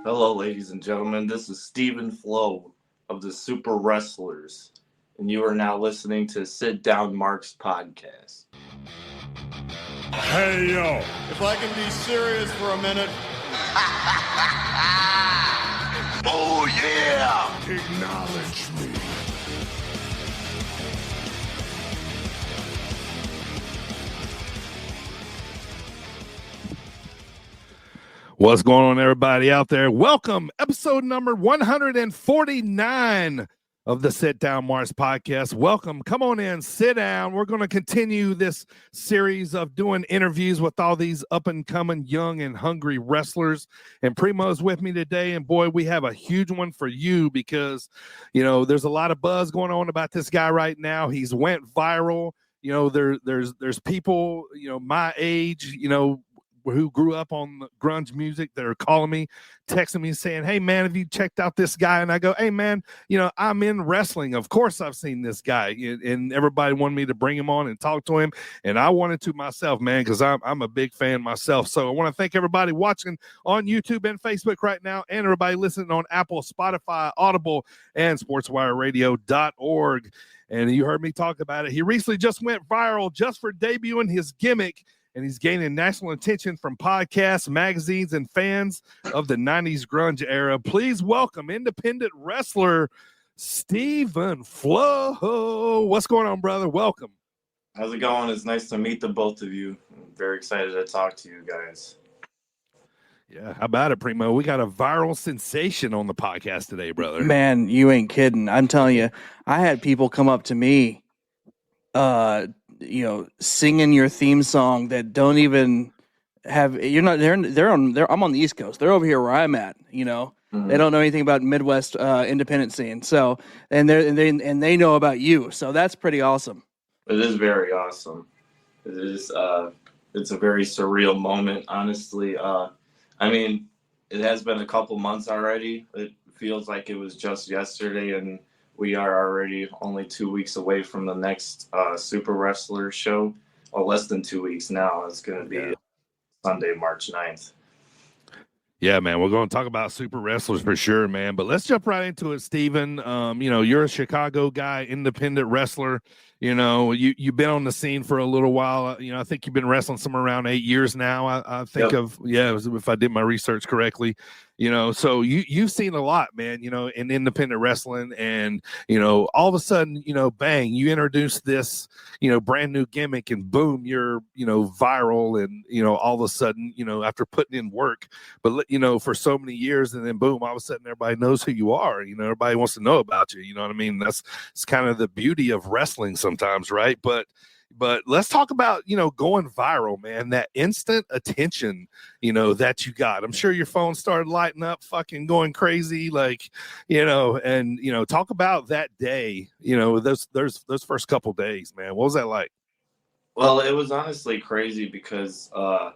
Hello, ladies and gentlemen. This is Steven Flowe of the Super Wrestlers, and you are now listening to Sit Down Mark's podcast. Hey, yo. If I can be serious for a minute. Oh, yeah. Acknowledge me. What's going on, everybody out there? Welcome, episode number 149 of the Sit Down Mars podcast. Welcome. Come on in, sit down. We're going to continue this series of doing interviews with all these up-and-coming, young and hungry wrestlers. And Primo's with me today. And boy, we have a huge one for you because, you know, there's a lot of buzz going on about this guy right now. He's went viral. You know, there's people, you know, my age, you know, who grew up on grunge music that are calling me, texting me saying, hey man, have you checked out this guy? And I go, hey man, you know, I'm in wrestling. Of course I've seen this guy. And everybody wanted me to bring him on and talk to him. And I wanted to myself, man, because I'm a big fan myself. So I want to thank everybody watching on YouTube and Facebook right now, and everybody listening on Apple, Spotify, Audible, and SportsWireRadio.org. And you heard me talk about it. He recently just went viral just for debuting his gimmick, and he's gaining national attention from podcasts, magazines, and fans of the 90s grunge era. Please welcome independent wrestler Steven Flowe. What's going on, brother? Welcome. How's it going? It's nice to meet the both of you. I'm very excited to talk to you guys. Yeah, how about it, Primo? We got a viral sensation on the podcast today, brother. Man, you ain't kidding. I'm telling you, I had people come up to me singing your theme song that don't even have, I'm on the East Coast. They're over here where I'm at, you know. Mm-hmm. They don't know anything about Midwest independent scene. So, and they know about you. So that's pretty awesome. It is very awesome. It is, it's a very surreal moment, honestly. I mean, it has been a couple months already. It feels like it was just yesterday, and we are already only 2 weeks away from the next Super Wrestler show. Well, less than 2 weeks now. It's going to be Sunday, March 9th. Yeah, man, we're going to talk about Super Wrestlers for sure, man. But let's jump right into it, Steven. You know, you're a Chicago guy, independent wrestler. You know, you've been on the scene for a little while. You know, I think you've been wrestling somewhere around 8 years now. I think if I did my research correctly. You know, so you've seen a lot, man, you know, in independent wrestling, and, you know, all of a sudden, you know, bang, you introduce this, you know, brand new gimmick, and boom, you're, you know, viral, and, you know, all of a sudden, you know, after putting in work, but, you know, for so many years, and then boom, all of a sudden everybody knows who you are, you know, everybody wants to know about you, you know what I mean? It's kind of the beauty of wrestling sometimes, right? But let's talk about, you know, going viral, man, that instant attention, you know, that you got. I'm sure your phone started lighting up, fucking going crazy, like, you know, and, you know, talk about that day, you know, those first couple days, man. What was that like? Well, it was honestly crazy because, I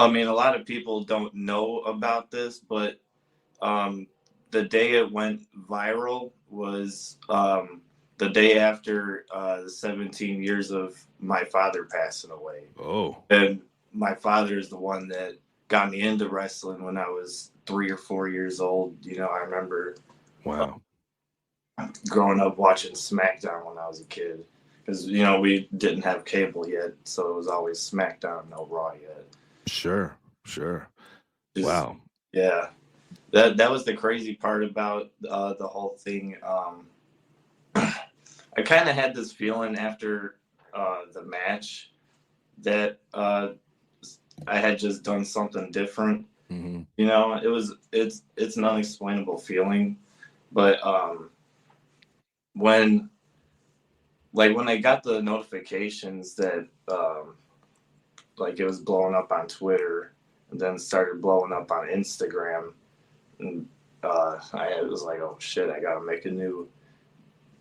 mean, a lot of people don't know about this, but the day it went viral was the day after 17 years of my father passing away. Oh. And my father is the one that got me into wrestling when I was 3 or 4 years old. You know, I remember growing up watching SmackDown when I was a kid. Because, you know, we didn't have cable yet, so it was always SmackDown, no Raw yet. Sure. Wow. Yeah. That was the crazy part about the whole thing. I kind of had this feeling after the match that I had just done something different. Mm-hmm. You know, it's an unexplainable feeling, but when I got the notifications that like it was blowing up on Twitter, and then started blowing up on Instagram, and I was like, oh shit, I gotta make a new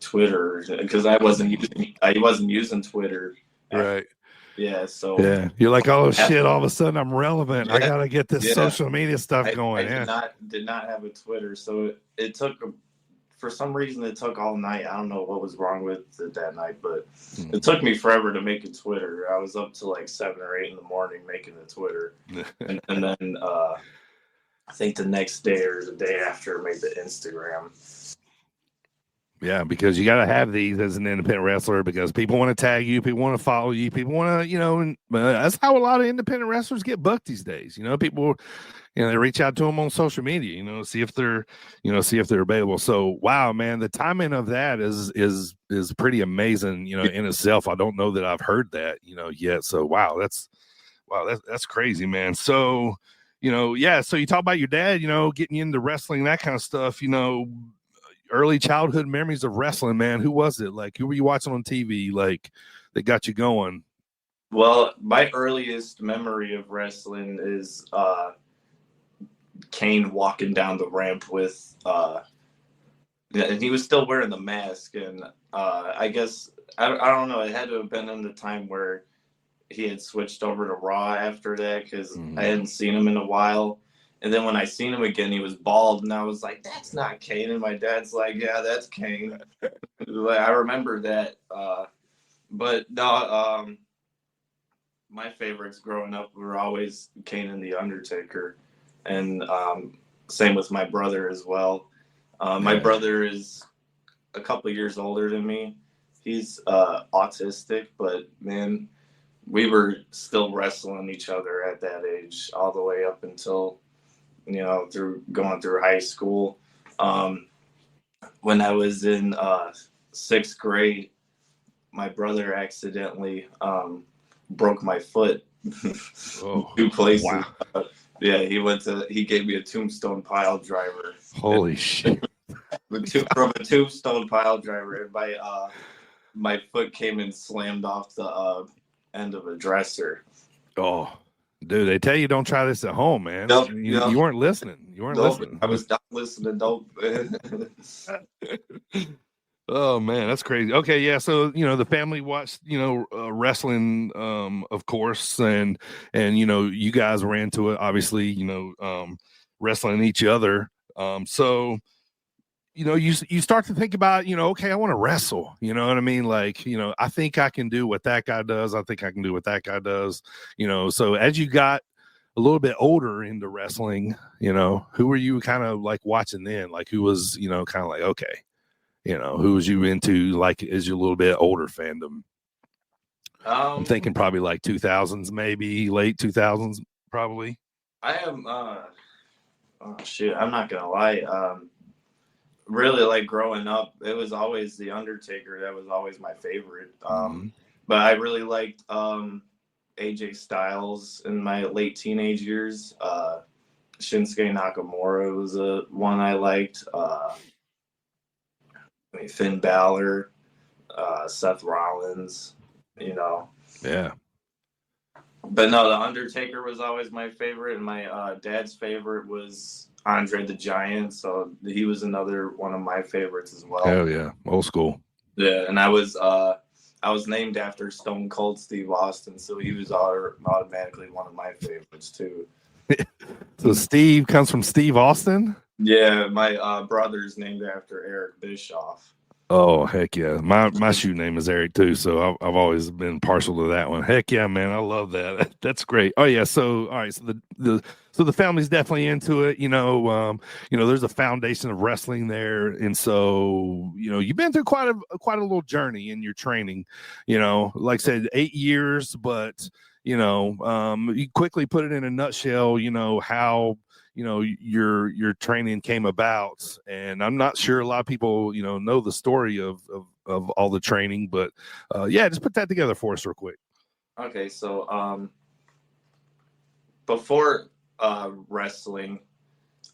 Twitter, because I wasn't using Twitter. Right. Yeah. So yeah, you're like, oh shit! All of a sudden, I'm relevant. Yeah, I gotta get this social media stuff going. I did not have a Twitter, so it took, for some reason, it took all night. I don't know what was wrong with it that night, but it took me forever to make a Twitter. I was up to like 7 or 8 in the morning making the Twitter, and then I think the next day or the day after made the Instagram. Yeah, because you got to have these as an independent wrestler because people want to tag you, people want to follow you, people want to, and that's how a lot of independent wrestlers get booked these days. People, they reach out to them on social media, see if they're available. So, wow, man, the timing of that is pretty amazing, in itself. I don't know that I've heard that, yet. So, that's crazy, man. So, so you talk about your dad, getting you into wrestling, that kind of stuff, early childhood memories of wrestling, man. Who was it? Like, who were you watching on TV, like, that got you going? Well, my earliest memory of wrestling is Kane walking down the ramp with, and he was still wearing the mask. And I guess, I don't know, it had to have been in the time where he had switched over to Raw after that because I hadn't seen him in a while. And then when I seen him again, he was bald, and I was like, "That's not Kane." And my dad's like, "Yeah, that's Kane." I remember that. But no, my favorites growing up were always Kane and The Undertaker, and same with my brother as well. My brother is a couple years older than me. He's autistic, but man, we were still wrestling each other at that age all the way up until through high school. When I was in 6th grade, my brother accidentally broke my foot. Oh, 2 places. wow. Yeah, he gave me a tombstone pile driver. Holy shit. From a tombstone pile driver, and my foot came and slammed off the end of a dresser. Oh, dude, they tell you don't try this at home, man. Nope, you weren't listening. You weren't listening. I was not listening. Nope. Oh man, that's crazy. Okay, yeah. So the family watched wrestling, of course, and you guys were into it, obviously. Wrestling each other. So you start to think about okay, I want to wrestle. You know what I mean? Like I think I can do what that guy does. I think I can do what that guy does. So as you got a little bit older into wrestling, who were you kind of like watching then? Like who was kind of like okay. Who was you into, like, as your little bit older fandom? I'm thinking probably like 2000s, maybe late 2000s, probably. I am, oh shoot, I'm not going to lie. Really, like, growing up, it was always The Undertaker. That was always my favorite. But I really liked AJ Styles in my late teenage years. Shinsuke Nakamura was one I liked. Finn Balor, Seth Rollins, Yeah. But no, The Undertaker was always my favorite, and my dad's favorite was Andre the Giant, so he was another one of my favorites as well. Oh yeah, old school. Yeah, and I was named after Stone Cold Steve Austin, so he was automatically one of my favorites too. So Steve comes from Steve Austin? Yeah, my brother's named after Eric Bischoff. Oh heck yeah, my shoe name is Eric too, so I've always been partial to that one. Heck yeah, man, I love that. That's great. Oh yeah, so all right, so the family's definitely into it. There's a foundation of wrestling there, and so you've been through quite a little journey in your training. Like I said, 8 years, but you quickly put it in a nutshell. How your training came about, and I'm not sure a lot of people know the story of all the training, but just put that together for us real quick. Okay, so before wrestling,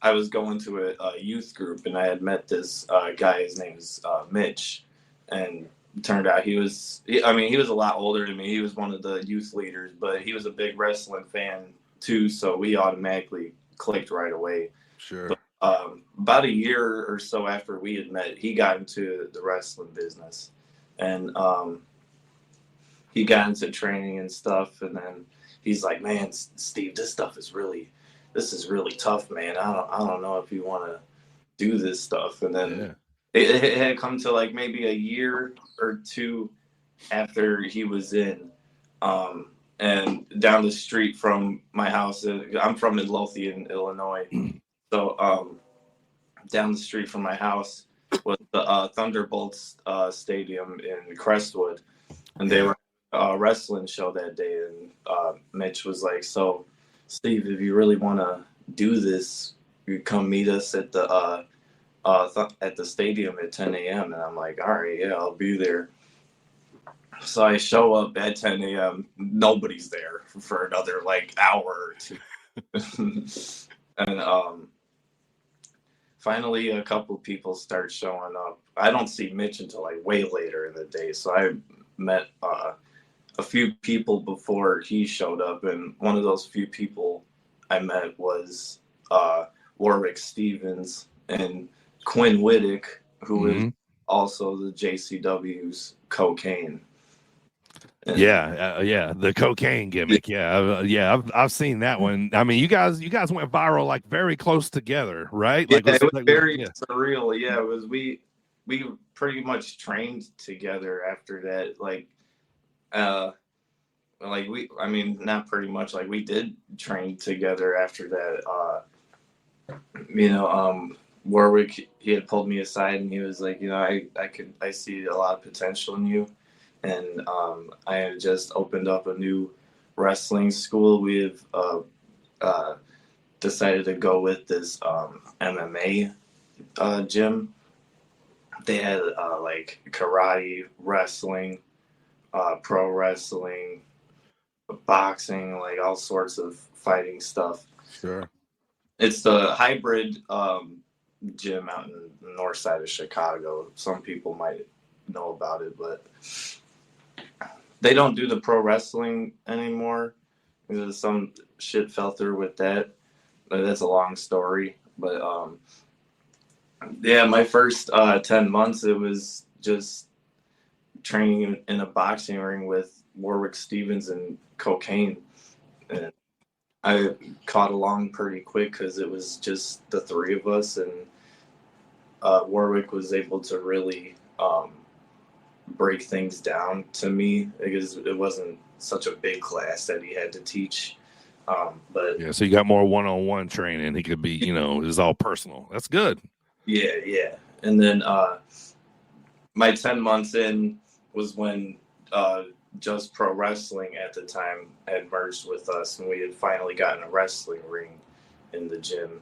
I was going to a youth group, and I had met this guy. His name is Mitch, and it turned out he was a lot older than me. He was one of the youth leaders, but he was a big wrestling fan too, so we automatically clicked right away. Sure. But, about a year or so after we had met, he got into the wrestling business, and he got into training and stuff. And then he's like, "Man, Steve, this is really tough, man. I don't know if you want to do this stuff." And then it had come to like maybe a year or two after he was in. and down the street from my house, I'm from Midlothian, Illinois. So down the street from my house was the Thunderbolts Stadium in Crestwood, and they were a wrestling show that day. And Mitch was like, "So, Steve, if you really want to do this, you come meet us at the at the stadium at 10 a.m." And I'm like, "All right, yeah, I'll be there." So I show up at 10 a.m. Nobody's there for another like hour or two. And finally a couple people start showing up. I don't see Mitch until like way later in the day. So I met a few people before he showed up, and one of those few people I met was Warwick Stevens and Quinn Whittick, who is also the JCW's Cocaine. Yeah, the cocaine gimmick. I've seen that one. I mean, you guys went viral like very close together, right? Like, it was very surreal. Yeah, it was. We pretty much trained together after that. I mean, not pretty much. Like, we did train together after that. Warwick, he had pulled me aside and he was like, I see a lot of potential in you. And I had just opened up a new wrestling school. We have decided to go with this MMA gym. They had like karate, wrestling, pro wrestling, boxing, like all sorts of fighting stuff. Sure. It's the hybrid gym out in the north side of Chicago. Some people might know about it, but they don't do the pro wrestling anymore. There's some shit fell through with that. But that's a long story. But my first 10 months, it was just training in a boxing ring with Warwick Stevens and Cocaine. And I caught along pretty quick because it was just the three of us. And Warwick was able to really break things down to me because it wasn't such a big class that he had to teach. But yeah, so you got more one-on-one training. He could be, it was all personal. That's good. Yeah. And then my 10 months in was when Just Pro Wrestling at the time had merged with us, and we had finally gotten a wrestling ring in the gym.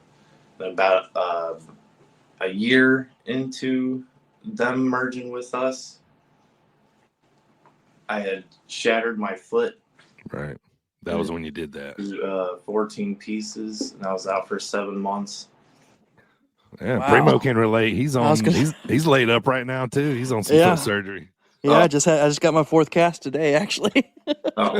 About a year into them merging with us, I had shattered my foot. Right. That was when you did that. 14 pieces, and I was out for 7 months. Yeah, Wow. Primo can relate. He's laid up right now too. He's on some foot surgery. Yeah, I just got my fourth cast today, actually. Oh.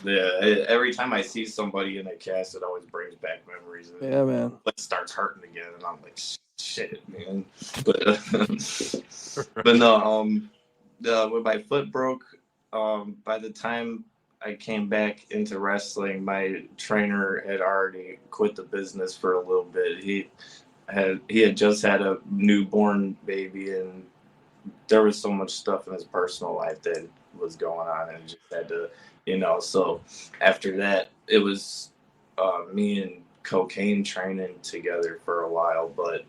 Yeah, every time I see somebody in a cast, it always brings back memories. Yeah, man. It starts hurting again, and I'm like, shit, man. But no, when my foot broke, by the time I came back into wrestling, my trainer had already quit the business for a little bit. He had just had a newborn baby, and there was so much stuff in his personal life that was going on, and just had to, so after that, it was me and Cocaine training together for a while. But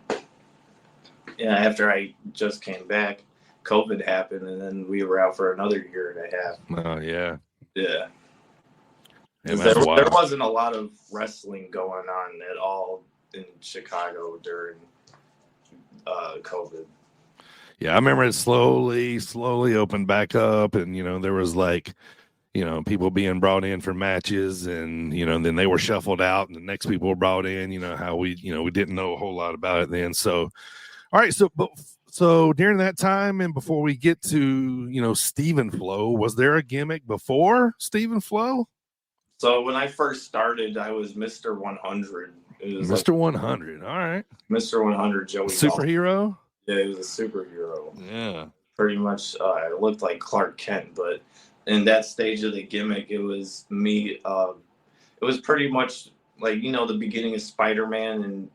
yeah, after I just came back, COVID happened, and then we were out for another year and a half. Oh, yeah. Yeah. And there wasn't a lot of wrestling going on at all in Chicago during COVID. Yeah, I remember it slowly opened back up, and there was like, people being brought in for matches, and then they were shuffled out, and the next people were brought in. How we didn't know a whole lot about it then. So, all right, so during that time, and before we get to Steven Flowe, was there a gimmick before Steven Flowe? So when I first started, I was Mr. 100. It was Mr. 100. All right. Mr. 100, Joey. Superhero? Yeah, he was a superhero. Yeah. Pretty much, it looked like Clark Kent, but in that stage of the gimmick, it was me. It was pretty much like, the beginning of Spider-Man, and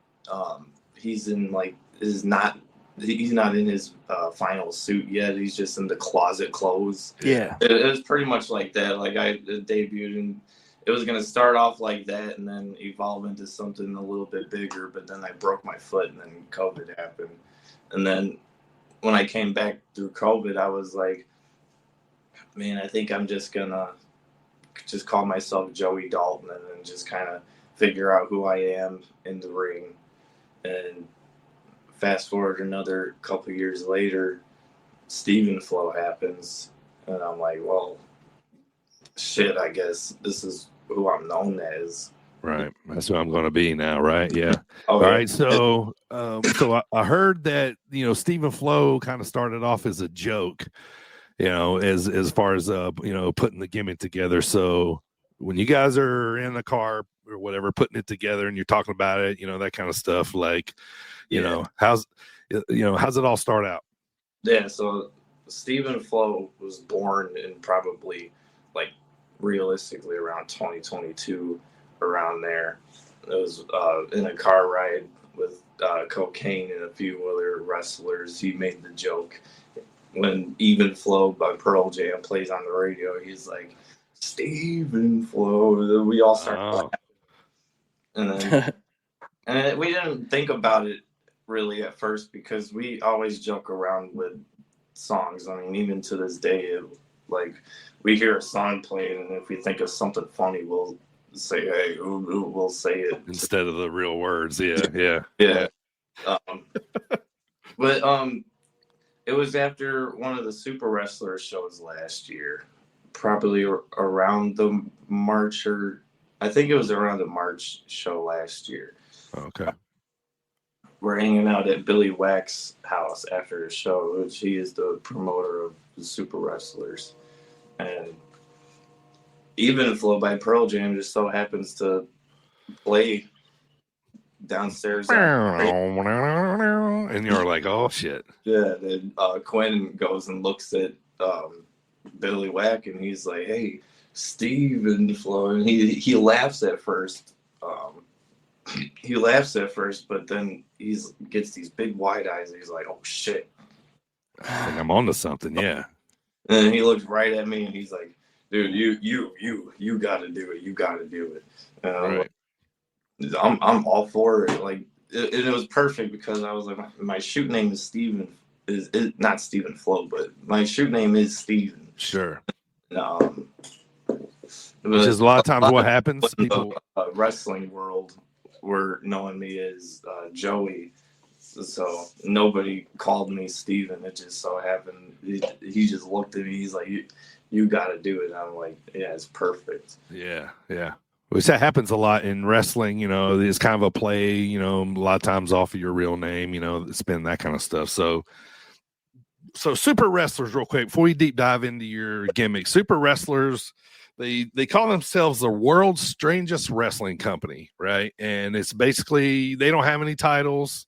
he's in like, is not he's not in his final suit yet. He's just in the closet clothes. Yeah. It was pretty much like that. Like I debuted, and it was gonna start off like that, and then evolve into something a little bit bigger. But then I broke my foot, and then COVID happened. And then when I came back through COVID, I was like, man, I think I'm just gonna just call myself Joey Dalton, and then just kind of figure out who I am in the ring. And fast forward another couple years later, Steven Flowe happens, and I'm like, well, shit, I guess this is who I'm known as. Right. That's who I'm going to be now, right? Yeah. Oh, All yeah. right. So, I heard that, Steven Flowe kind of started off as a joke, as far as, putting the gimmick together. So when you guys are in the car or whatever, putting it together and you're talking about it, that kind of stuff, like, how's it all start out? Yeah. So Steven Flowe was born in probably like realistically around 2022, around there. It was in a car ride with Cocaine and a few other wrestlers. He made the joke when Even Flow by Pearl Jam plays on the radio. He's like, Steven Flowe. We all start laughing. And then and we didn't think about it really at first, because we always joke around with songs. I mean, even to this day, like we hear a song playing, and if we think of something funny, we'll say, hey, we'll say it instead of the real words. Yeah. But it was after one of the Super Wrestler shows last year, probably around the March, or I think it was around the March show last year. Okay. We're hanging out at Billy Wack's house after the show, which he is the promoter of the Super Wrestlers. And Even Flow by Pearl Jam just so happens to play downstairs. And you're like, oh, shit. Yeah, then Quinn goes and looks at Billy Wack, and he's like, hey, Steven Flowe. And he laughs at first. But then he gets these big wide eyes, and he's like, oh, shit. I think I'm onto something, yeah. And then he looks right at me, and he's like, dude, you got to do it. You got to do it. And right. I'm all for it. Like, it was perfect, because I was like, my shoot name is Steven. Is not Steven Flowe, but my shoot name is Steven. Sure. Which is a lot of times what happens. People, the wrestling world were knowing me as Joey, so nobody called me Steven. It just so happened he just looked at me. He's like, you got to do it. And I'm like, yeah, it's perfect. Yeah. Which that happens a lot in wrestling. It's kind of a play. A lot of times off of your real name. Spin that kind of stuff. So super wrestlers, real quick, before we deep dive into your gimmick, super wrestlers. They call themselves the world's strangest wrestling company, right? And it's basically they don't have any titles.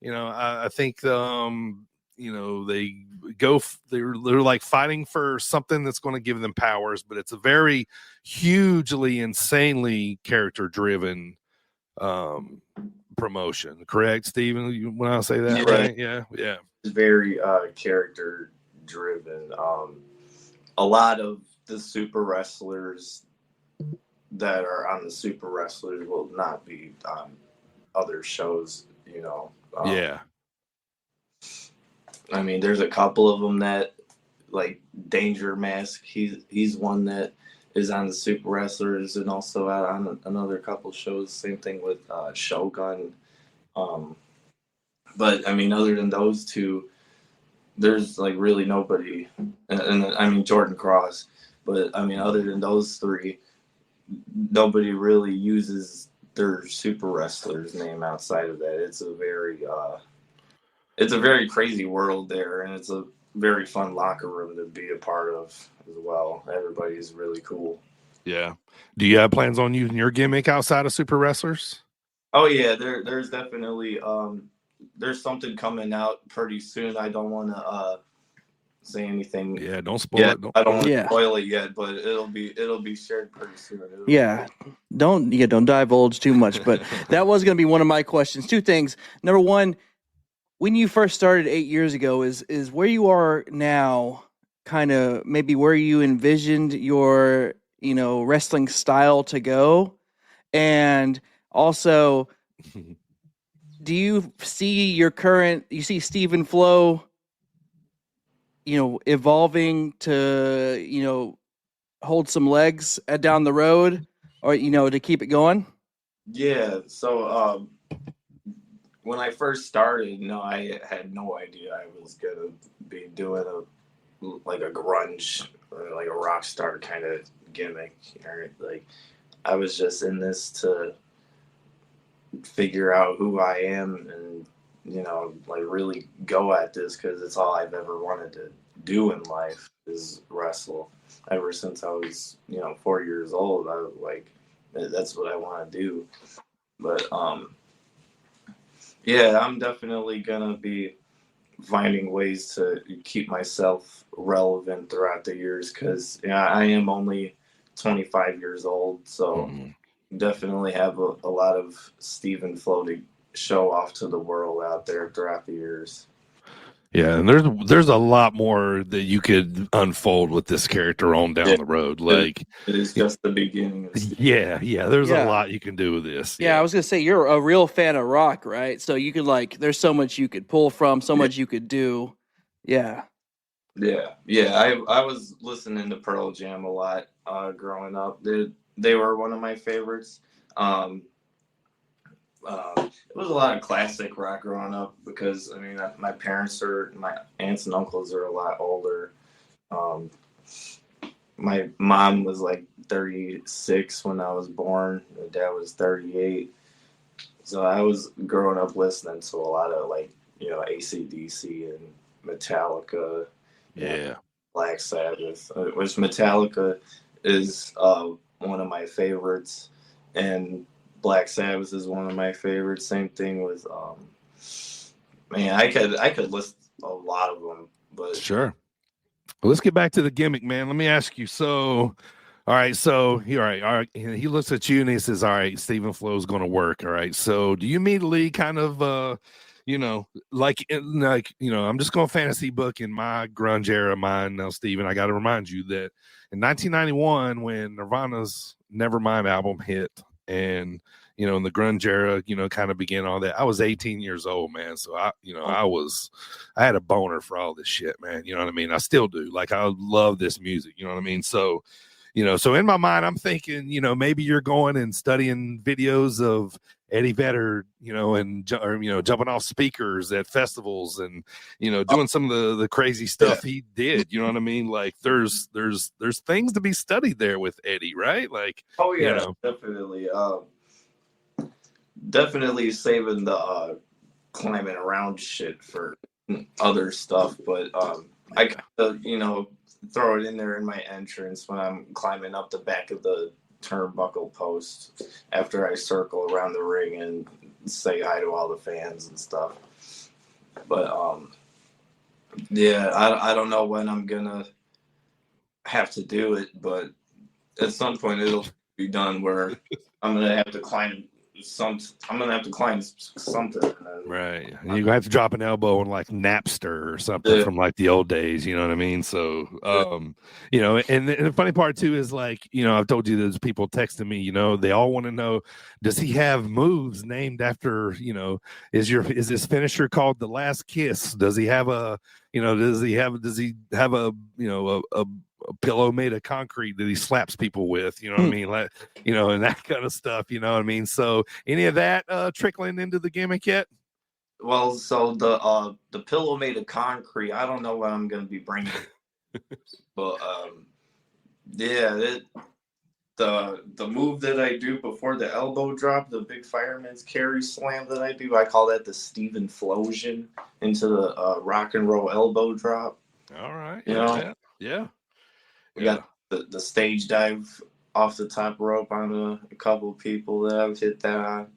I think they're like fighting for something that's going to give them powers, but it's a very hugely, insanely character-driven promotion. Correct, Steven? When I say that, right? Yeah. It's very character-driven. A lot of the super wrestlers that are on the Super Wrestlers will not be on other shows, yeah. I mean, there's a couple of them that, like Danger Mask, he's one that is on the Super Wrestlers and also out on another couple shows. Same thing with Shogun. But, I mean, other than those two, there's, like, really nobody. And I mean, Jordan Cross. But, I mean, other than those three, nobody really uses their Super Wrestlers name outside of that. It's a very crazy world there, and it's a very fun locker room to be a part of as well. Everybody's really cool. Yeah. Do you have plans on using your gimmick outside of Super Wrestlers? Oh yeah, there's definitely there's something coming out pretty soon. I don't want to say anything. Yeah, don't spoil it. I don't want to spoil it yet, but it'll be shared pretty soon. Don't divulge too much. But that was going to be one of my questions. Two things. Number one, when you first started 8 years ago, is where you are now kind of maybe where you envisioned your, wrestling style to go? And also, do you see you see Steven Flowe, evolving to, hold some legs down the road, or, to keep it going? Yeah. So when I first started, I had no idea I was gonna be doing like a grunge or like a rock star kind of gimmick. Or like I was just in this to figure out who I am and like really go at this because it's all I've ever wanted to do in life is wrestle. Ever since I was 4 years old, I was like, that's what I want to do. But yeah, I'm definitely gonna be finding ways to keep myself relevant throughout the years because I am only 25 years old, so definitely have a lot of Steven Flowe to show off to the world out there throughout the years. Yeah, and there's a lot more that you could unfold with this character on down the road. Like it is just the beginning. Yeah, there's a lot you can do with this. Yeah, I was gonna say you're a real fan of rock, right? So you could there's so much you could pull from, so much you could do. Yeah. I was listening to Pearl Jam a lot growing up. They were one of my favorites. It was a lot of classic rock growing up because my aunts and uncles are a lot older. My mom was like 36 when I was born. My dad was 38. So I was growing up listening to a lot of AC/DC and Metallica. Yeah. Black Sabbath, which Metallica is one of my favorites, and Black Sabbath is one of my favorites. Same thing with I could list a lot of them, but sure. Well, let's get back to the gimmick, man. Let me ask you. So, all right. So, all right. He looks at you and he says, "All right, Steven Flowe's going to work." All right. So, do you immediately kind of, I'm just going to fantasy book in my grunge era of mine now, Steven. I got to remind you that in 1991, when Nirvana's Nevermind album hit, and in the grunge era, kind of began all that. I was 18 years old, man. So I had a boner for all this shit, man. You know what I mean? I still do. Like, I love this music. You know what I mean? So, so in my mind, I'm thinking, maybe you're going and studying videos of Eddie Vedder, and jumping off speakers at festivals and, doing some of the crazy stuff he did. You know what I mean? Like, there's things to be studied there with Eddie, right? Like, definitely. Definitely saving the climbing around shit for other stuff, but I kind of throw it in there in my entrance when I'm climbing up the back of the turnbuckle post after I circle around the ring and say hi to all the fans and stuff. But I don't know when I'm gonna have to do it, but at some point it'll be done where I'm gonna have to climb something. Right. And you're gonna have to drop an elbow on like Napster or something from like the old days, you know what I mean? So and the funny part too is like, I've told you there's people texting me, they all want to know, does he have moves named after, is his finisher called The Last Kiss? Does he have a does he have a pillow made of concrete that he slaps people with, you know what I mean? Like, and that kind of stuff, you know what I mean? So any of that trickling into the gimmick yet? Well, so the pillow made of concrete, I don't know what I'm going to be bringing. But the move that I do before the elbow drop, the big fireman's carry slam that I do, I call that the Steven Flosion into the rock and roll elbow drop. All right. Yeah. We got the stage dive off the top rope on a couple of people that I've hit that on.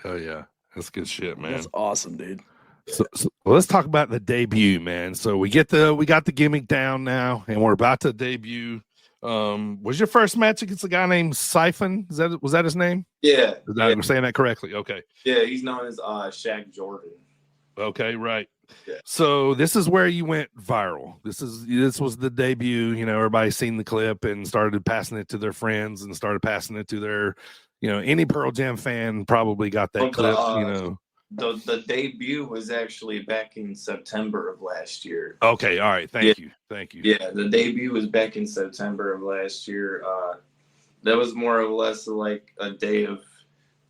Oh yeah, that's good shit, man. That's awesome, dude. So let's talk about the debut, man. So we got the gimmick down now, and we're about to debut. Was your first match against a guy named Siphon? Was that his name? Yeah. I'm saying that correctly. Okay. Yeah, he's known as Shaq Jordan. Okay, right. Yeah. So this is where you went viral. This was the debut. You know, everybody seen the clip and started passing it to their friends and started passing it to their, any Pearl Jam fan probably got that clip. The debut was actually back in September of last year. Okay, all right. Thank you. Yeah, the debut was back in September of last year. That was more or less like a day of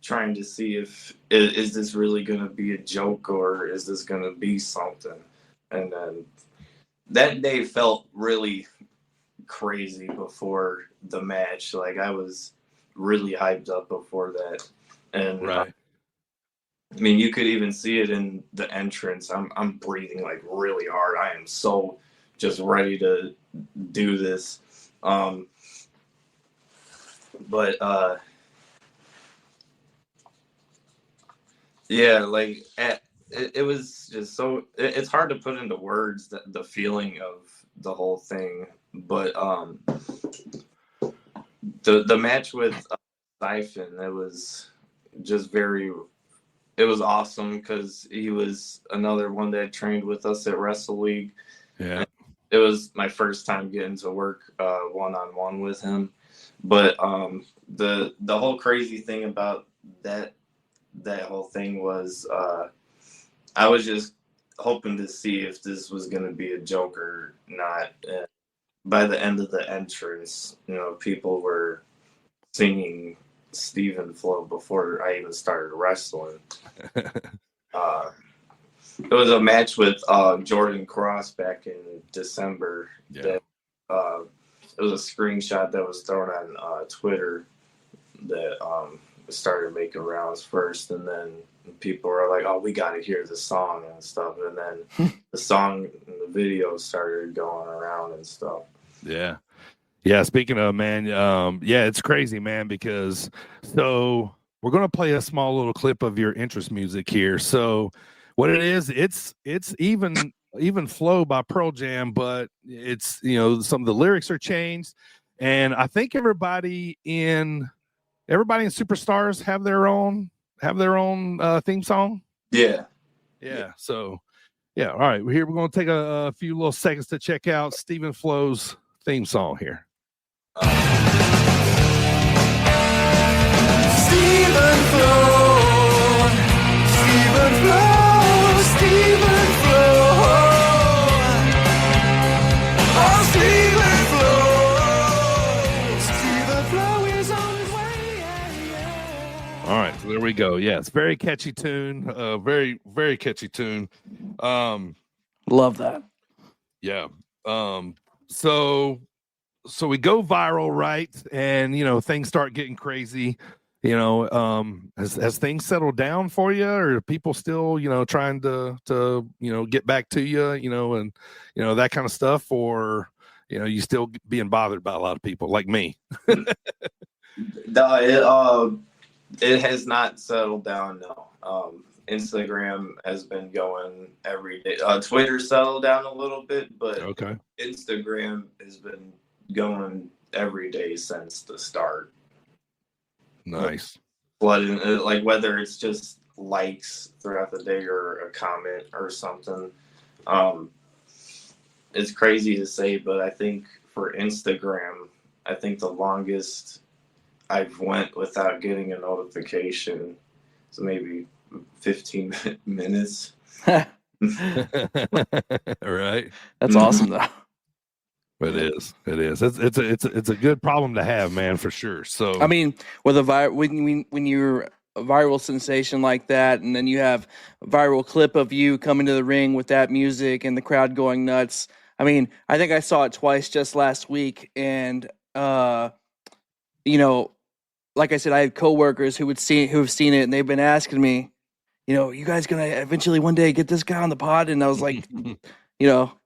trying to see if is this really going to be a joke or is this going to be something. And then that day felt really crazy before the match. Like I was really hyped up before that. And right. I mean, you could even see it in the entrance. I'm breathing like really hard. I am so just ready to do this. Yeah, like it was just so it's hard to put into words the feeling of the whole thing. But the match with Siphon, it was just it was awesome because he was another one that trained with us at Wrestle League. Yeah, and it was my first time getting to work one-on-one with him. But the whole crazy thing about that whole thing was I was just hoping to see if this was going to be a joke or not. And by the end of the entrance, people were singing Steven Flowe before I even started wrestling. It was a match with Jordan Cross back in December. Yeah. That it was a screenshot that was thrown on Twitter that started making rounds first, and then people were like, "Oh, we got to hear the song and stuff." And then the song and the video started going around and stuff. Yeah. Yeah, speaking of, man, it's crazy, man, because so we're going to play a small little clip of your interest music here. So what it is, it's even Flow by Pearl Jam, but it's, some of the lyrics are changed. And I think everybody in Superstars have their own theme song. Yeah. So, all right. Here we're going to take a few little seconds to check out Steven Flowe's theme song here. Steven Flowe, Steven Flowe, Steven Flowe, oh, Steven Flowe, Steven Flowe is on his way, yeah. All right, so there we go. Yeah, it's a very catchy tune, very, very catchy tune. Love that. Yeah. So we go viral, right? And things start getting crazy. Has things settled down for you, or are people still trying to get back to you, and that kind of stuff, or you still being bothered by a lot of people like me? No, it has not settled down. No. Instagram has been going every day. Twitter settled down a little bit, but okay. Instagram has been going every day since the start. Nice. Flooding, like whether it's just likes throughout the day or a comment or something. It's crazy to say, but I think for Instagram, I think the longest I've went without getting a notification is maybe 15 minutes. Right. That's awesome, though. It is. It's a good problem to have, man, for sure. So I mean, with when you're a viral sensation like that, and then you have a viral clip of you coming to the ring with that music and the crowd going nuts. I mean, I think I saw it twice just last week, and like I said, I had coworkers who have seen it, and they've been asking me, you guys gonna eventually one day get this guy on the pod? And I was like.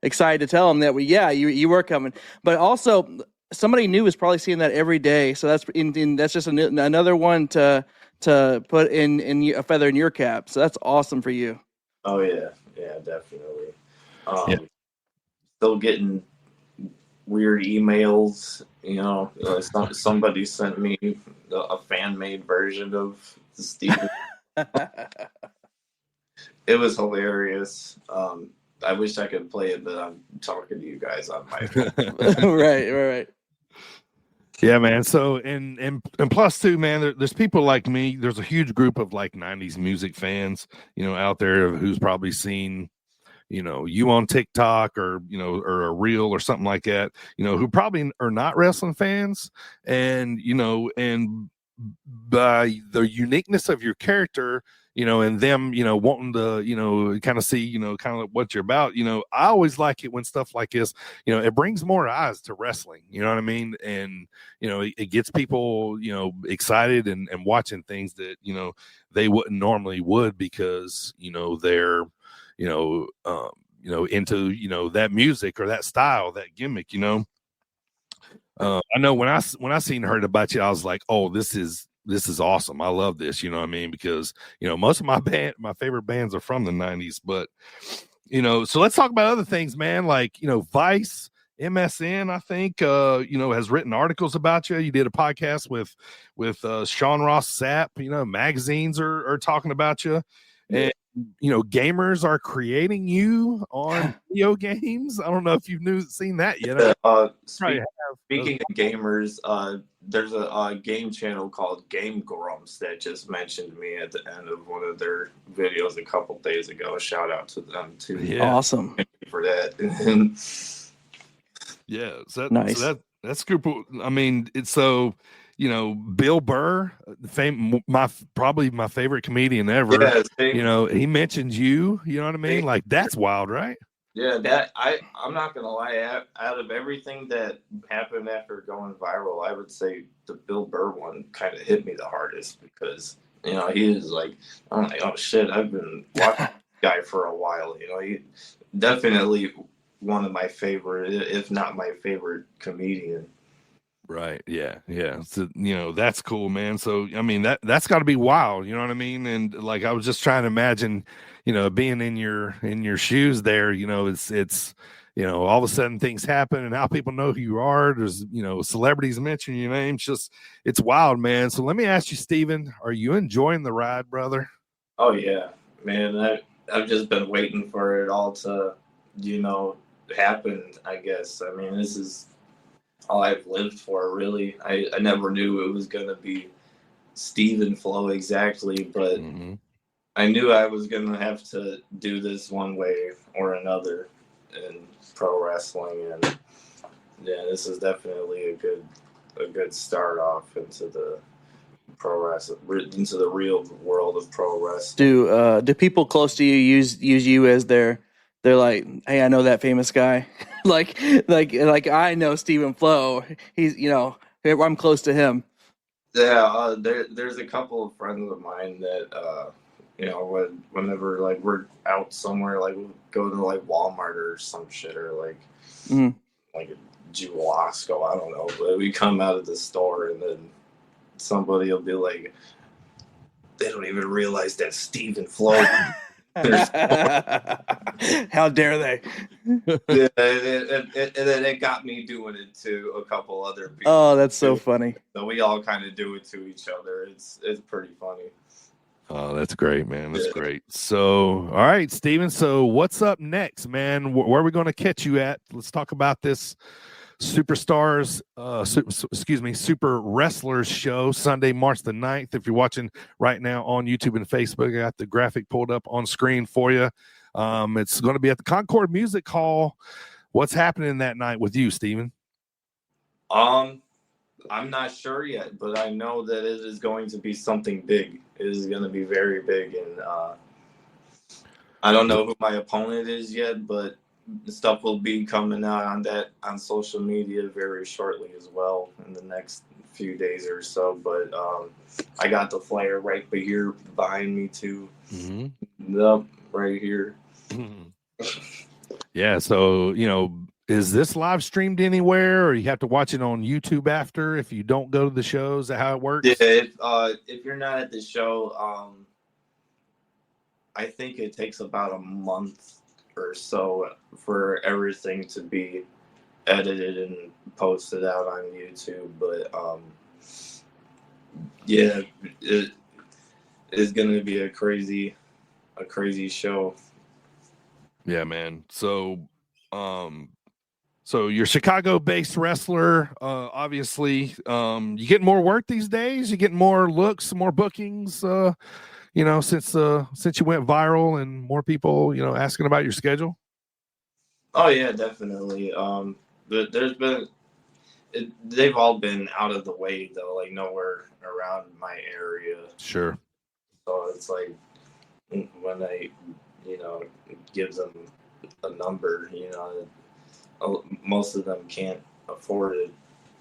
Excited to tell them that you were coming, but also somebody new is probably seeing that every day. So that's that's just another one to put in a feather in your cap. So that's awesome for you. Oh yeah, definitely. Still getting weird emails. Somebody sent me a fan made version of Steven. it was hilarious. I wish I could play it, but I'm talking to you guys on my phone. Right. Yeah, man. So and plus too, man, there's people like me. There's a huge group of like 90s music fans, out there who's probably seen, you on TikTok or, or a reel or something like that, who probably are not wrestling fans. And, and by the uniqueness of your character, and them, wanting to, kind of see, kind of what you're about, I always like it when stuff like this, it brings more eyes to wrestling, you know what I mean? And, it gets people, excited and watching things that, they wouldn't normally would because, they're, into, that music or that style, that gimmick, I know when I seen Heard About You, I was like, oh, this is awesome. I love this, you know what I mean? Because, most of my favorite bands are from the 90s, but, so let's talk about other things, man. Like, Vice, MSN, I think, has written articles about you. You did a podcast with Sean Ross Sapp, magazines are talking about you. And, gamers are creating you on video games. I don't know if you've seen that yet. Speaking of gamers, there's a game channel called Game Grumps that just mentioned me at the end of one of their videos a couple days ago. Shout out to them too. Yeah. Awesome. Thank you for that. Yeah, so nice. That's cool. I mean, it's so, Bill Burr, probably my favorite comedian ever. Yeah, he mentioned you. You know what I mean? Like that's wild, right? Yeah, I'm not gonna lie. Out of everything that happened after going viral, I would say the Bill Burr one kind of hit me the hardest because he is like, I'm like, oh shit, I've been watching this guy for a while. He definitely one of my favorite, if not my favorite comedian. Right. Yeah. So, that's cool, man. So, I mean, that's got to be wild. You know what I mean? And like, I was just trying to imagine, being in your shoes there, it's, all of a sudden things happen and how people know who you are. There's, celebrities mention your name. It's wild, man. So let me ask you, Steven, are you enjoying the ride, brother? Oh yeah, man. I've just been waiting for it all to, happen, I guess. I mean, this is all I've lived for, really. I never knew it was going to be Steven Flowe exactly, but I knew I was going to have to do this one way or another in pro wrestling. And yeah, this is definitely a good start off into the pro wrestling, into the real world of pro wrestling. Do people close to you use you as they're like, hey, I know that famous guy, like I know Steven Flowe. He's I'm close to him. Yeah, there's a couple of friends of mine that whenever like we're out somewhere, like we'll go to like Walmart or some shit or like like a Jewel-Osco, I don't know, but we come out of the store and then somebody will be like, they don't even realize that's Steven Flowe. How dare they? Yeah, and then it got me doing it to a couple other people. Oh, that's so funny. So we all kind of do it to each other. It's pretty funny. Oh, that's great, man. That's great. So, all right, Steven. So what's up next, man? Where are we going to catch you at? Let's talk about this Superstars, Super Wrestlers show, Sunday, March the 9th. If you're watching right now on YouTube and Facebook, I got the graphic pulled up on screen for you. It's going to be at the Concord Music Hall. What's happening that night with you, Steven? I'm not sure yet, but I know that it is going to be something big. It is going to be very big, and I don't know who my opponent is yet, but stuff will be coming out on social media very shortly as well in the next few days or so. But I got the flyer right here behind me too. Yep, right here. Yeah, so is this live streamed anywhere, or you have to watch it on YouTube after if you don't go to the shows? Is that how it works? Yeah, if you're not at the show, I think it takes about a month or so for everything to be edited and posted out on YouTube. But yeah, it is going to be a crazy a crazy show. Yeah, man. So, so you're a Chicago-based wrestler. Obviously, you getting more work these days. You getting more looks, more bookings. Since you went viral and more people, asking about your schedule. Oh yeah, definitely. But they've all been out of the way though, like nowhere around my area. Sure. So it's like when I, gives them a number, most of them can't afford it.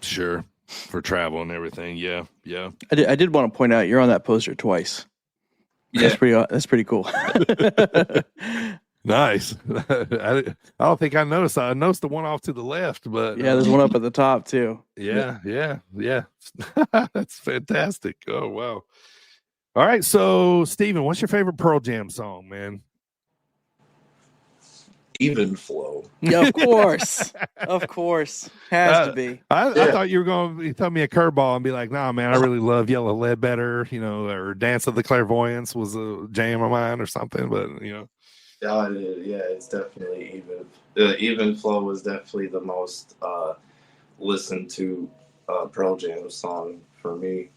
Sure. For travel and everything. Yeah. Yeah. I did want to point out you're on that poster twice. Yeah. That's pretty cool. Nice. I don't think I noticed. I noticed the one off to the left, but Yeah, there's one up at the top too. yeah. That's fantastic. Oh wow. All right, so Steven, what's your favorite Pearl Jam song, man? Steven Flowe. Yeah, of course, has to be. I thought you were going to throw me a curveball and be like, "Nah, man, I really love Yellow Ledbetter," or "Dance of the Clairvoyants" was a jam of mine or something. But Yeah, it's definitely even. Even Flow was definitely the most listened to Pearl Jam song for me.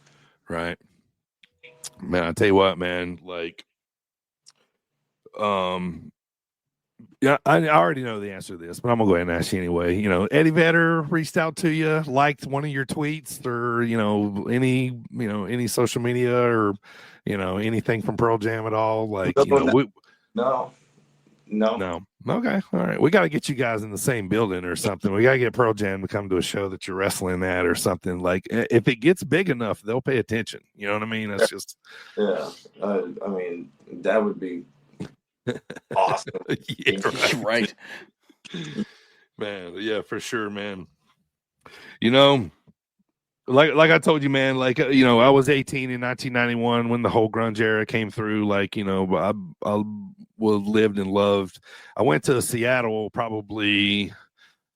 Right, man. I tell you what, man. Like, yeah, I already know the answer to this, but I'm gonna go ahead and ask you anyway. Eddie Vedder reached out to you, liked one of your tweets, or any social media, or anything from Pearl Jam at all. Like, No. No. Okay. All right. We got to get you guys in the same building or something. We got to get Pearl Jam to come to a show that you're wrestling at or something. Like, if it gets big enough, they'll pay attention. You know what I mean? That's just. Yeah. I mean, that would be awesome. Yeah, Right. Man. Yeah, for sure, man. Like I told you, man, I was 18 in 1991 when the whole grunge era came through. I lived and loved. I went to Seattle probably, I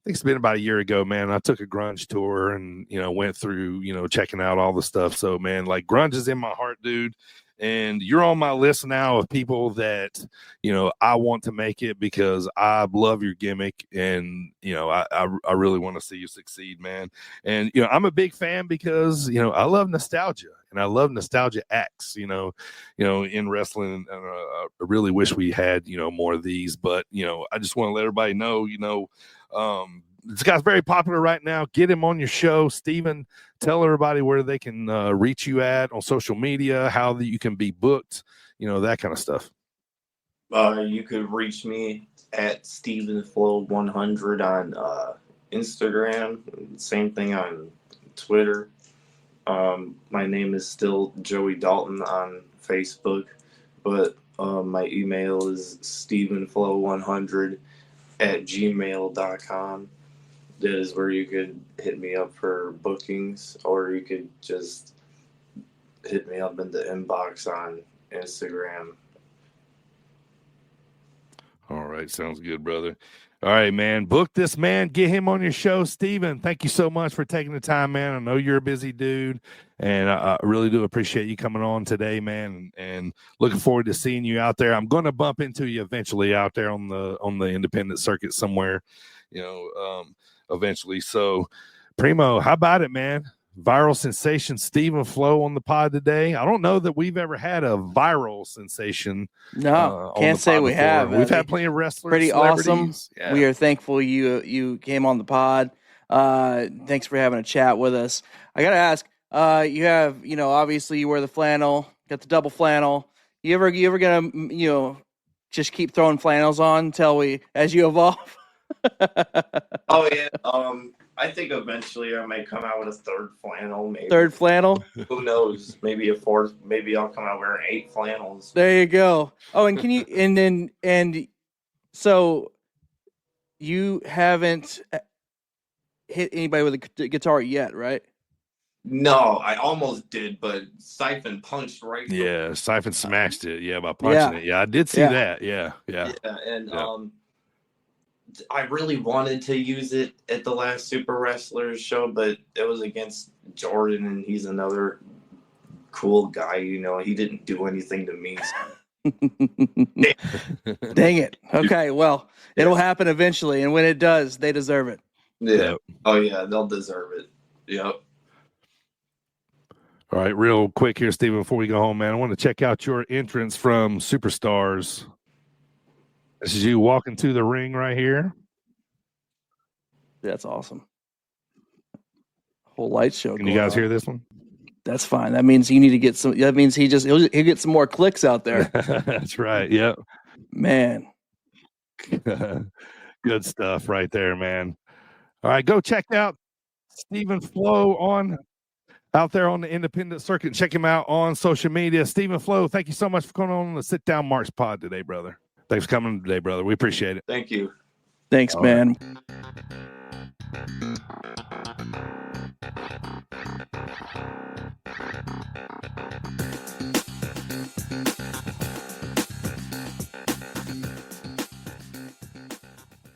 think it's been about a year ago, man. I took a grunge tour and, went through, checking out all the stuff. So, man, like grunge is in my heart, dude. And you're on my list now of people that, I want to make it because I love your gimmick and, I really want to see you succeed, man. And, I'm a big fan because, I love nostalgia and I love nostalgia acts, in wrestling. And I really wish we had, more of these, but, I just want to let everybody know, this guy's very popular right now. Get him on your show. Steven, tell everybody where they can reach you at on social media, how you can be booked, that kind of stuff. You could reach me at Steven Flowe 100 on Instagram. Same thing on Twitter. My name is still Joey Dalton on Facebook, but my email is stevenflow100@gmail.com. That is where you could hit me up for bookings, or you could just hit me up in the inbox on Instagram. All right. Sounds good, brother. All right, man. Book this man. Get him on your show. Steven, thank you so much for taking the time, man. I know you're a busy dude, and I really do appreciate you coming on today, man, and looking forward to seeing you out there. I'm going to bump into you eventually out there on the independent circuit somewhere, eventually. So, Primo, how about it, man? Viral sensation Steven Flowe on the pod today. I don't know that we've ever had a viral sensation. No, can't say we before. have. We've had plenty of wrestlers. Pretty awesome. Yeah. We are thankful you came on the pod. Thanks for having a chat with us. I gotta ask, you have, obviously you wear the flannel, got the double flannel. You ever gonna, just keep throwing flannels on as you evolve? Oh yeah. I think eventually I might come out with a third flannel. Maybe. Third flannel? Who knows? Maybe a fourth. Maybe I'll come out wearing 8 flannels. There you go. Oh, and can you and so you haven't hit anybody with a guitar yet, right? No, I almost did, but Siphon punched right. Yeah, Siphon smashed it. Yeah, by punching it. Yeah, I did see that. Yeah. And I really wanted to use it at the last Super Wrestlers show, but it was against Jordan, and he's another cool guy. He didn't do anything to me. Dang it. Okay, well, it'll happen eventually, and when it does, they deserve it. Yeah. Yep. Oh yeah, they'll deserve it. Yep. All right, real quick here, Steven, before we go home, man, I want to check out your entrance from Superstars. This is you walking to the ring right here. That's awesome. Whole light show. Can you guys hear this one? That's fine. That means you need to get some. That means he'll get some more clicks out there. That's right. Yep. Man. Good stuff right there, man. All right, go check out Steven Flowe out there on the independent circuit. Check him out on social media. Steven Flowe, thank you so much for coming on the Sit Down Marks pod today, brother. Thanks for coming today, brother. We appreciate it. Thank you. Thanks, All man. right.